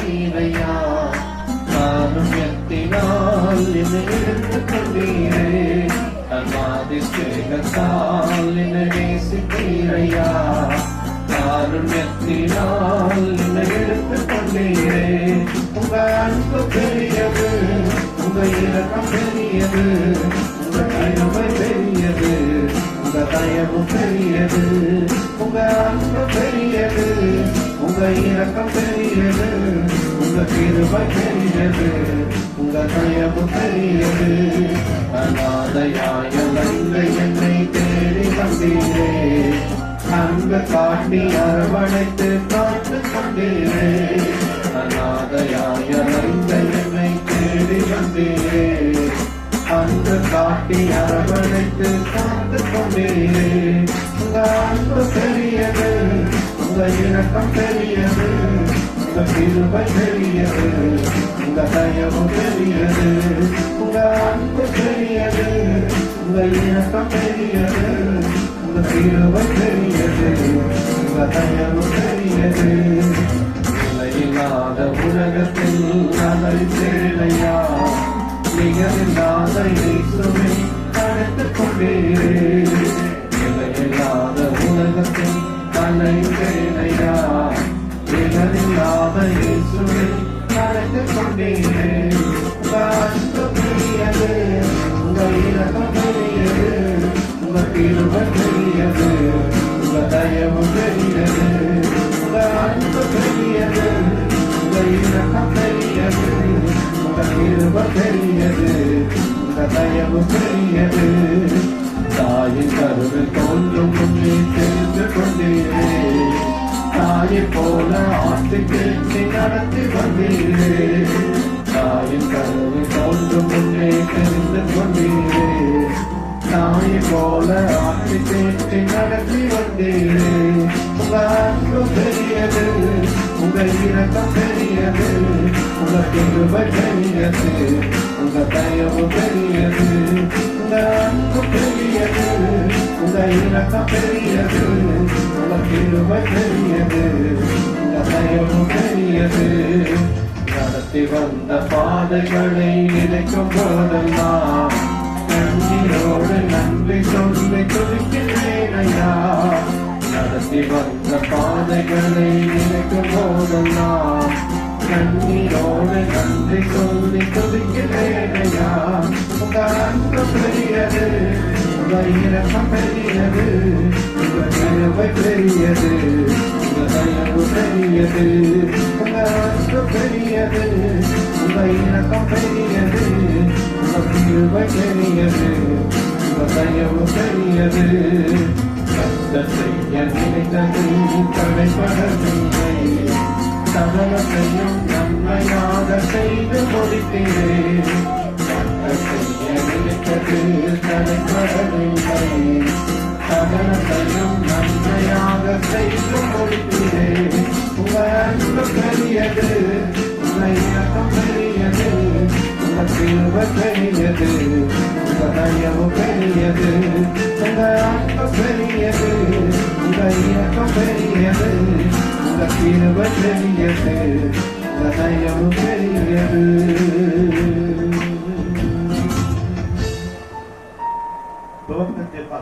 நீரையா காருண்யத்தினால் என்னை எடுத்துக் கொண்டீரே அதிசயத்தால் என்னை நேசித்தீரையா காருண்யத்தினால் என்னை எடுத்துக் கொண்டீரே உங்க அன்பு பெரியது உங்க இரக்கம் பெரியது உங்க கிருபை பெரியது உங்க தயவு பெரியது உங்க அன்பு பெரியது உங்க இரக்கம் பெரியது உங்க கிருபை பெரியது உங்க தயவு பெரியது அநாதையாய் அலைந்த என்னை தேடி வந்தீரே அன்பு காட்டி அரவணைத்து காத்து கொண்டீரே அநாதையாய் அலைந்த என்னை தேடி வந்தீரே அன்பு காட்டி அரவணைத்து காத்து கொண்டீரே உங்க அன்பு பெரியது உங்க இரக்கம் பெரியது உங்க கிருபை பெரியது உங்க தயவு பெரியது உங்க அன்பு பெரியது உங்க இரக்கம் பெரியது உங்க கிருபை பெரியது உங்க தயவு பெரியது இல்லாத உலகத்தில் அதை சேலையா நிகரில்லாத இயேசுவை அழைத்துக் கொண்டீரே இல்லாத உலகத்தில் தலை சேலையா நிகரில்லாத இயேசுவை அழைத்துக் கொண்டீரே உங்க அன்பு பெரியது உங்க இரக்கம் பெரியது உங்க கிருபை பெரியது உங்க தயவு பெரியது உங்க அன்பு பெரியது உங்க இரக்கம் பெரியது உங்க கிருபை பெரியது உங்க தயவு பெரியது தாயின் கருவில் தோன்றும் முன்னே தெரிந்து கொண்டீரே தாயை போல ஆசை கேட்டு நடத்தி வந்தீரே தாயின் கருவில் தோன்றும் முன்னே தெரிந்து கொண்டீரே தாயை போல ஆசை கேட்டு நடத்தி வந்தீரே உங்க அன்பு பெரியது உங்க இரக்கம் பெரியது உங்க கிருபை பெரியது உங்க தயவு பெரியது உங்க அன்பு பெரியது உங்க இரக்கம் பெரியது உங்க கிருபை பெரியது உங்க தயவு பெரியது நடத்தி வந்த பாதைகளை நினைக்கும் போதெல்லாம் நன்றியோடு நன்றி சொல்லி துதிக்கிறேன் ஐயா நடத்தி வந்த பாதைகளை நினைக்கும் போதெல்லாம் நன்றியோடு நன்றி சொல்லி துதிக்கிறேன் ஐயா உங்க அன்பு பெரியது உங்க இரக்கம் பெரியது உங்க கிருபை பெரியது உங்க தயவு பெரியது உங்க அன்பு பெரியது உங்க இரக்கம் பெரியது உங்க கிருபை பெரியது உங்க தயவு பெரியது செய்ய நினைத்தது தடைப்படவில்லை சகலத்தையும் நன்மையாக செய்து முடித்தீரே செய்ய நினைத்தது தடைப்படவில்லை சகலத்தையும் நன்மையாக செய்து முடித்தீரே உங்க அன்பு பெரியது உங்க இரக்கம் பெரியது உங்க கிருபை பெரியது உங்க தயவு பெரியது உங்க அன்பு பெரியது உங்க இரக்கம் பெரியது உங்க கிருபை பெரியது உங்க தயவு பெரியது